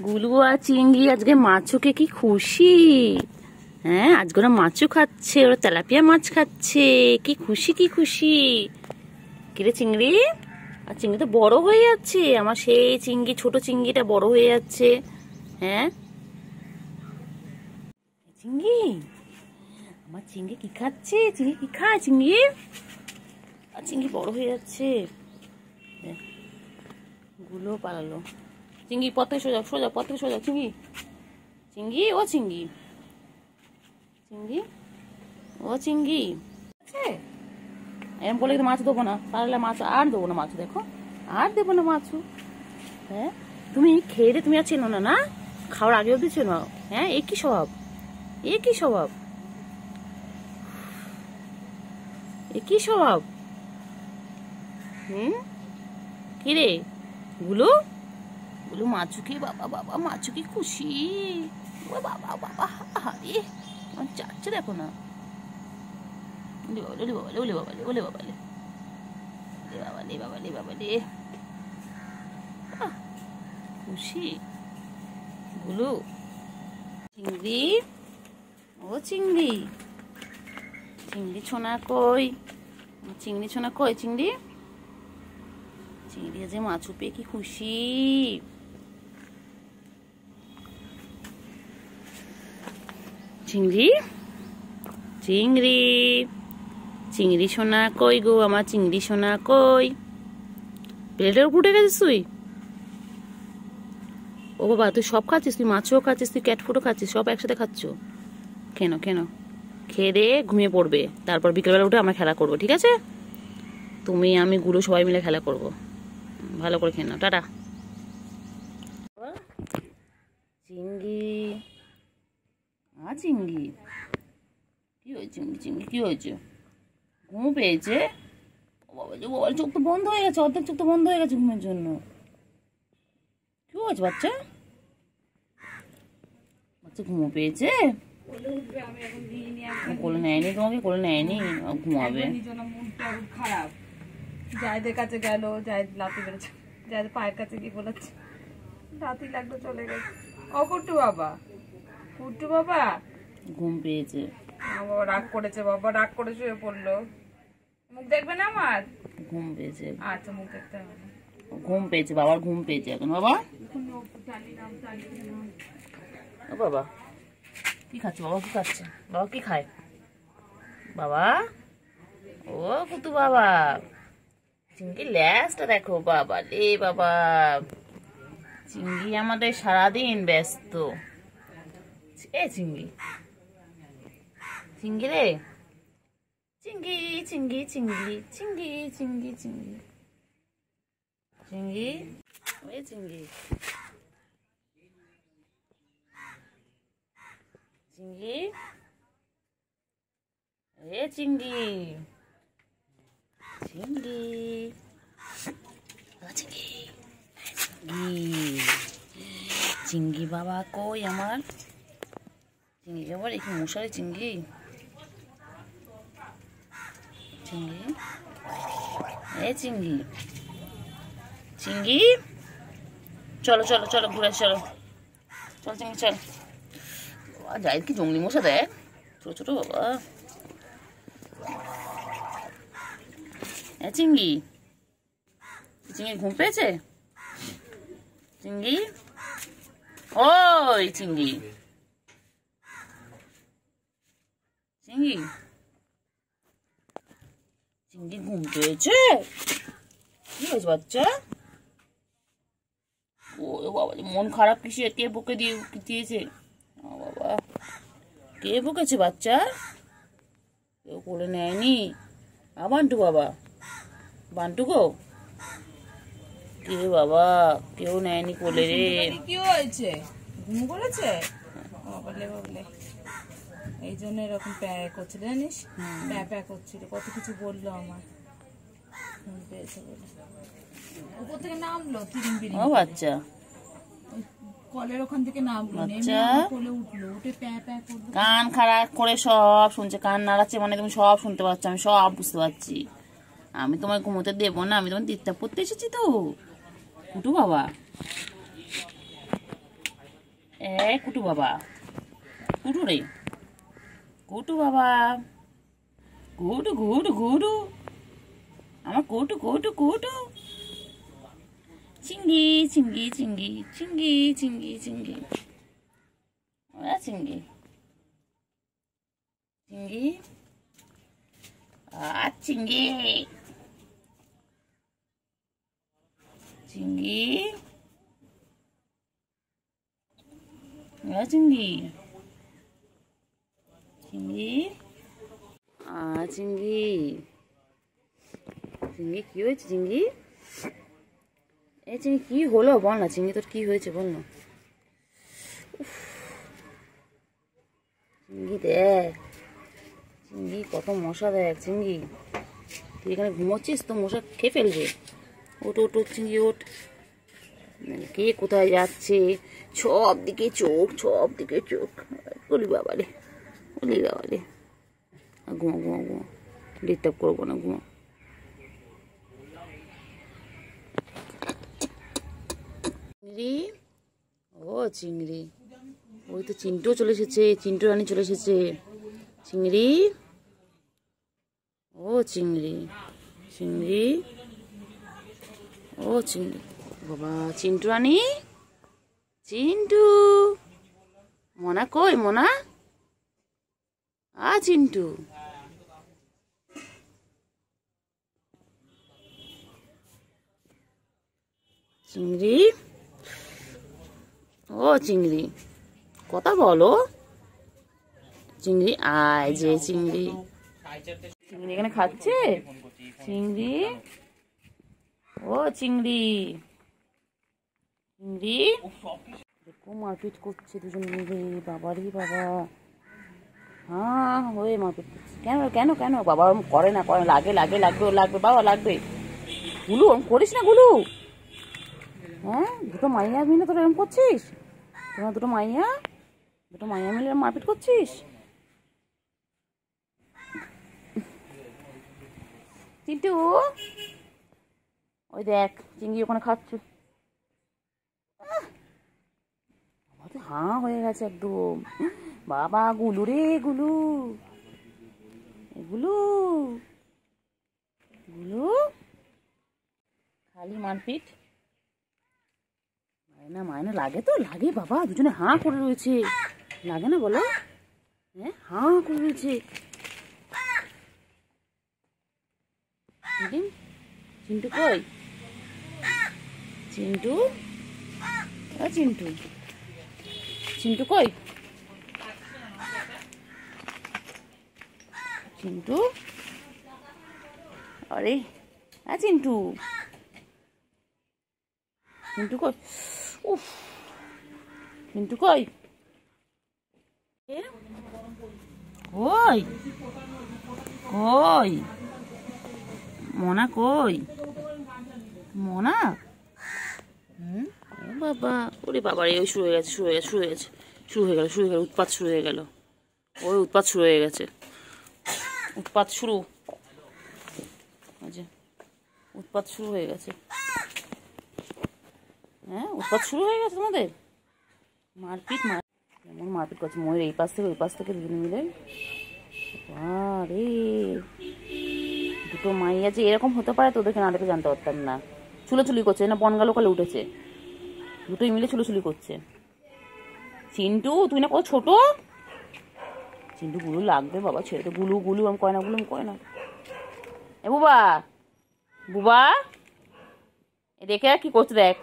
গুলু আর চিংড়ি আজকে মাছুকে কি খুশি। হ্যাঁ, আজকে ওরা মাছও খাচ্ছে, ওরা তেলাপিয়া মাছ খাচ্ছে। কি খুশি কি খুশি। কিরে চিংড়ি, আর চিংড়ি তো বড় হয়ে যাচ্ছে। আমার সেই চিংড়ি, ছোট চিংড়িটা বড় হয়ে যাচ্ছে। হ্যাঁ চিংড়ি, আমার চিংড়ি কি খাচ্ছে? চিংড়ি কি খায়? চিংড়ি আর চিংড়ি বড় হয়ে যাচ্ছে। গুলো পালালো। চিংড়ি পথে সোজা, সোজা পথে সোজা। চিংড়ি, চিংড়ি ও চিংড়ি, চিংড়ি ও চিংড়ি। এরকম বলে মাছ দেবো না, পারলে মাছ আর দেবো না। মাছ দেখো, আর দেবো না মাছ। হ্যাঁ, তুমি খেয়ে তুমি আর চেনো না, না খাওয়ার আগে অব্দি চেনো। হ্যাঁ, এ কি স্বভাব, এ কি স্বভাব, এ কি স্বভাব। কিরে গুলো, গুলো মাছুকে, বাবা বাবা মাছুকে খুশি। বাবা বাবা, আরে আমার চাচ্ছে দেখো না। ওলে বাবালে, ওলে বাবালে, ওলে বাবালে, বাবালে বাবালে বাবালে, খুশি গুলো। চিংড়ি ও চিংড়ি, চিংড়ি ছোনা কই, চিংড়ি ছোনা কই। চিংড়ি, চিংড়ি যে মাছু পেয়ে কি খুশি। চিংড়ি, চিংড়ি, চিংড়ি সোনা কই গো, আমার চিংড়ি সোনা কই। প্লেটের উপর উঠে গেছিস তুই? ও বাবা, তুই সব খাচ্ছিস? তুই মাছও খাচ্ছিস, তুই ক্যাট ফুডও খাচ্ছিস, সব একসাথে খাচ্ছ কেন? কেন খেয়ে দিয়ে ঘুমিয়ে পড়বে, তারপর বিকেলবেলা উঠে আমরা খেলা করবো, ঠিক আছে? তুমি আমি গুলো সবাই মিলে খেলা করবো। ভালো করে খেয়ে নাও, টাটা। চিংড়ি, চিংড়ি কি হয়েছে? চিংড়ি কি হয়েছে? ঘুম পেয়েছে? বাবা যে বাবার চোখ তো বন্ধ হয়ে গেছে, অর্ধেক চোখ তো বন্ধ হয়ে গেছে ঘুমের জন্য। কি হয়েছে বাচ্চা? বাচ্চা ঘুমো পেয়েছে? কোলে নেয়নি তোমাকে? কোলে নেয়নি, ঘুমাবে। খারাপ, জায়দের কাছে গেল, জায়দ লাতি বেড়েছে, জায়দ পায়ের কাছে গিয়ে বলেছে লাতি লাগলো, চলে গেছে। ও কুট্টু বাবা, কুট্টু বাবা ঘুম পেয়েছে। বাবা রাগ করেছে, বাবা রাগ করে শুয়ে পড়লো। মুখ দেখবে না আমার? ঘুম পেয়েছে। আচ্ছা, মুখ দেখতে হবে না। ঘুম পেয়েছে, বাবার ঘুম পেয়েছে এখন। বাবা ও বাবা কি খাচ্ছে? বাবা কি খাচ্ছে? বাবা কি খায়? বাবা ও কুতু বাবা, চিংড়ি ল্যাসটা দেখো। বাবা রে বাবা, চিংড়ি আমাদের সারাদিন ব্যস্ত। এ চিংড়ি, চিংড়ি রে, চিংড়ি চিংড়ি চিংড়ি চিংড়ি চিংড়ি চিংড়ি চিংড়ি, ওই চিংড়ি, চিংড়ি, এ চিংড়ি, চিংড়ি, চিংড়ি, চিংড়ি বাবা কই আমার? চিংড়ি আবার একটু মশারি। চিংড়ি, চিংড়ি, এ চিংড়ি, চিংড়ি, চলো চলো চলো ঘুরে চলো, চল চিংড়ি চল। যাই কি জঙ্গলি মশা দেখ, ছোট ছোট। বাবা চিংড়ি, চিংড়ি ঘুম পেয়েছে? চিংড়ি, ওই চিংড়ি, চিংড়ি, চিংড়ি ঘুম পেয়েছে? কি হয়েছে বাচ্চা? ও বাবা, মন খারাপ কিসে? কে বকে দিয়েছে? বাবা কে বকেছে বাচ্চা? কেউ কোলে নেয়নি? বান্টু বাবা, বান্টু গো, কে বাবা কেউ নেয়নি কোলে রে। কি হয়েছে? ঘুম করেছে? বাবলে বাবলে, এই জন্য এরকম প্যা করছিল জানিস, প্যা প্যা করছিল, কত কিছু বললো আমার। ঘুম পেয়েছে বলে উপর থেকে নামলো, ও বাচ্চা কলের ওখান থেকে নামলো, কোলে উঠলো, উঠে প্যা প্যা করলো। কান খারাপ করে সব শুনছে, কান নাড়াচ্ছে, মানে তুমি সব শুনতে পাচ্ছ, আমি সব বুঝতে পারছি। আমি তোমায় ঘুমোতে দেবো না, আমি তোমার দিকটা পড়তে এসেছি তো কুটু বাবা। কুটু বাবা, কুটু রে, কুটু বাবা, কুটু কুটু কুটু, আমার কুটু কুটু কুটু, চিঙ্গি চিঙ্গি চিঙ্গি চিঙ্গি চিঙ্গি চিঙ্গি, চিঙ্গি চিঙ্গি, চিঙ্গি চিঙ্গি, চিঙ্গি চিঙ্গি, চিঙ্গি চিঙ্গি, কি হয়েছে চিঙ্গি? এই চিঙ্গি কি হলো বল না, চিঙ্গি তোর কি হয়েছে বল না। চিঙ্গি দেখ, চিঙ্গি কত মশা দেখ চিঙ্গি, তুই এখানে ঘুমোচ্ছিস তো মশা খেয়ে ফেলবে। ওট ওট ওট চিঙ্গি ওঠ, কে কোথায় যাচ্ছে, সব দিকে চোখ, সব দিকে চোখ, বলি বাবারে, বলি বাবারে, ঘুমা ঘুমা ঘুমা, ডিস্টার্ব করবো না, ঘুমা। চিংড়ি, ও চিংড়ি, ওই তো চিন্টুও চলে এসেছে, চিন্টু রানী চলে এসেছে। চিংড়ি, ও চিংড়ি, চিংড়ি, ও চিংড়ি, বাবা চিন্টু রানী, চিন্টু, মোনা কই মোনা, চিন্টু, চিংড়ি, ও চিংড়ি, কথা বলো চিংড়ি, আয় যে চিংড়ি, চিংড়ি এখানে খাচ্ছে, চিংড়ি, ও চিংড়ি, চিংড়ি, দেখো মারপিট করছে দুজন মিলে, বাবারি বাবা, হ্যাঁ হয়ে মারপিট করছে, কেন কেন কেন, বাবা ওরম করে না, করে লাগে লাগে লাগবে লাগবে বাবা লাগবে, গুলু ওরম করিস না গুলু, হ্যাঁ দুটো মাইয়া মিলে তোরা এরম করছিস, তোমার দুটো মাইয়া মিলে মারপিট করছিস। চিন্টু, ওই দেখ চিংড়ি ওখানে খাচ্ছে, হাঁ হয়ে গেছে একদম, বাবা গুলু রে গুলু, গুলু গুলু, খালি মারপিট, মায়না মায়না লাগে তো লাগে বাবা, দুজনে হাঁ করে রয়েছে, লাগে না বলো, হ্যাঁ হাঁ করে রয়েছে। চিন্টু কই, চিন্টু, চিন্টু, চিন্টু কই, চিন্টু, আরে চিন্টু, চিন্টু কই, উফ চিন্টু কই, কই কই, মোনা কই, মোনা, ও বাবা, ওরে বাবা রে, ওই শুরু হয়ে গেছে, শুরু হয়ে গেছে, শুরু হয়ে গেছে, শুরু হয়ে গেল, শুরু হয়ে গেল, উৎপাত শুরু হয়ে গেল, ওই উৎপাত শুরু হয়ে গেছে, উৎপাত শুরু, উৎপাত শুরু হয়ে গেছে, হ্যাঁ উৎপাত শুরু হয়ে গেছে তোমাদের, মারপিট কেমন মারপিট করছে, ময়ূর এই পাশ থেকে ওই পাশ থেকে দুজনে মিলে, আরে দুটো মাইয়া যে এরকম হতে পারে তোদেরকে না দেখে জানতে পারতাম না, চুলোচুলি করছে না, বনগা লোকালে উঠেছে, দুটোই মিলে চুলোচুলি করছে। চিন্টু তুই না কত ছোট, চিন্টু গুলো লাগবে বাবা, ছেড়ে তো, গুলু গুলু আমি কয় না, গুলু আমি কয় না, এ বুবা, বুবা দেখে আর কি করছে দেখ,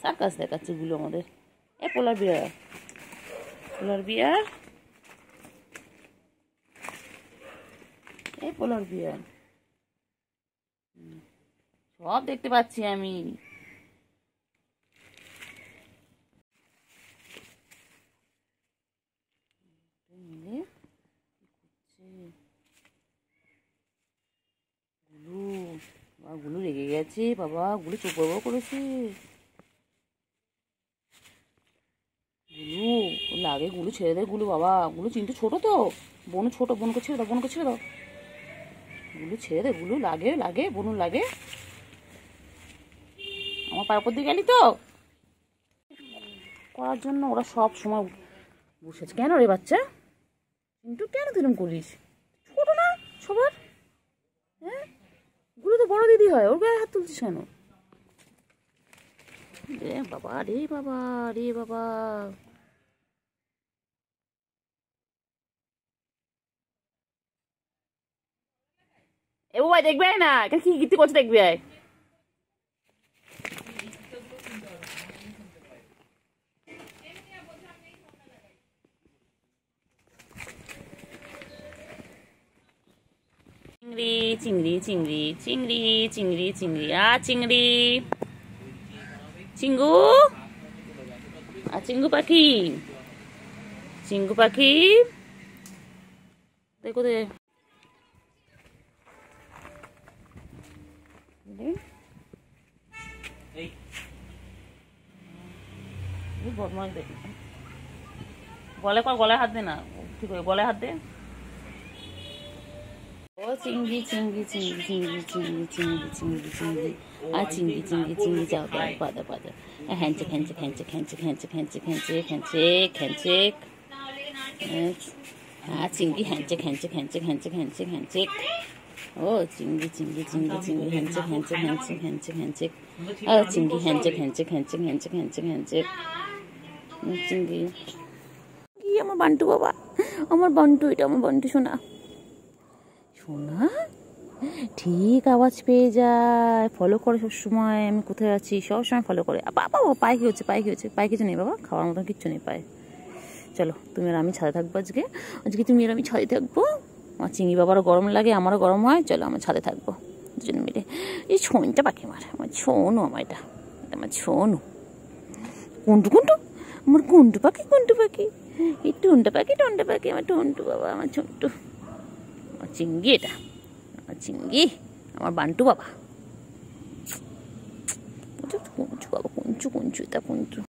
সার্কাস দেখাচ্ছে গুলো আমাদের, এ পোলার বিয়ার, পোলার বিয়ার, এই পোলার বিয়ার, সব দেখতে পাচ্ছি আমি, গুলু রেগে গেছে বাবা, গুলু চোখ বড় করেছে, গুলু লাগে গুলো, ছেড়ে দে গুলো বাবা, গুলো চিন্টু ছোট তো, বনু ছোট, বোনকে ছেড়ে দাও, বোনকে ছেড়ে দাও, গুলো ছেড়ে দে, গুলো লাগে লাগে, বনু লাগে। আমার পায়ের উপর দিয়ে গেলি তো করার জন্য, ওরা সব সময় বসে আছে। কেন রে বাচ্চা চিন্টু, কেন তুই করিস? ছোট না সবার, হ্যাঁ গুলো তো বড় দিদি হয়, ওর গায়ে হাত তুলছিস কেন? রে বাবা রে বাবা রে বাবা। এ ভাই দেখবে না কি গীতি করছে, দেখবে চিংড়ি চিংড়ি চিংড়ি চিংড়ি চিংড়ি চিংড়ি চিংড়ি চিঙ্গু চিঙ্গু পাখি, চিঙ্গু পাখি দেখো দে, গলে কর, গলায় হাত দে না, ঠিক আছে গলায় হাত দে। ও চিংড়ি চিংড়ি চিংড়ি চিংড়ি চিংড়ি চিংড়ি চিংড়ি চিংড়ি চিংড়ি চিংড়ি চিংড়ি যাও দাও পাদা পাদা, হ্যাঁচে খ্যাঁচে খ্যাঁচে খ্যাঁচে খ্যাঁচে খ্যাঁচে খ্যাঁচে খ্যাঁচে খ্যাঁচে, চিংড়ি হ্যাঁচে খ্যাঁচে খ্যাঁচে খ্যাঁচে খ্যাঁচে খ্যাঁচে। ও চিংড়ি চিংড়ি চিংড়ি চিংড়ি হ্যাঁচে খ্যাঁচে খ্যাঁচে খ্যাঁচে খ্যাঁচে, ও চিংড়ি হ্যাঁচে খ্যাঁচে খ্যাঁচে খ্যাঁচে খ্যাঁচে খ্যাঁচে, চিংড়ি কি আমার বান্টু বাবা, আমার বান্টু, এটা আমার বান্টু শোনা, শোনা ঠিক আওয়াজ পেয়ে যায়, ফলো করে সবসময় আমি কোথায় আছি সবসময় ফলো করে। বাবা পায়ে কি হচ্ছে, পায়ে কি হচ্ছে, পায়ে কিছু নেই বাবা, খাওয়ার মতন কিচ্ছু নেই পায়ে। চলো তুমি আর আমি ছাদে থাকবো আজকে, আজকে তুমি আর আমি ছাদে থাকবো। আমার চিংড়ি বাবারও গরম লাগে, আমারও গরম হয়, চলো আমার ছাদে থাকবো দুজন মিলে। এই ছোনটা পাখি আমার ছোনু, আমার এটা আমার ছোনু, কুন্টু কুন্টু, আমার কুন্টু পাখি, কুন্টু পাখি, এই টুনটা পাখি, টন্টা পাখি, আমার টন্টু বাবা, আমার ছোট্টু, আমার চিংড়ি, এটা আমার চিংড়ি, আমার বান্টু বাবা, কুঞ্চু বাবা, কুঞ্চু কুঞ্চু, এটা কুঞ্চু।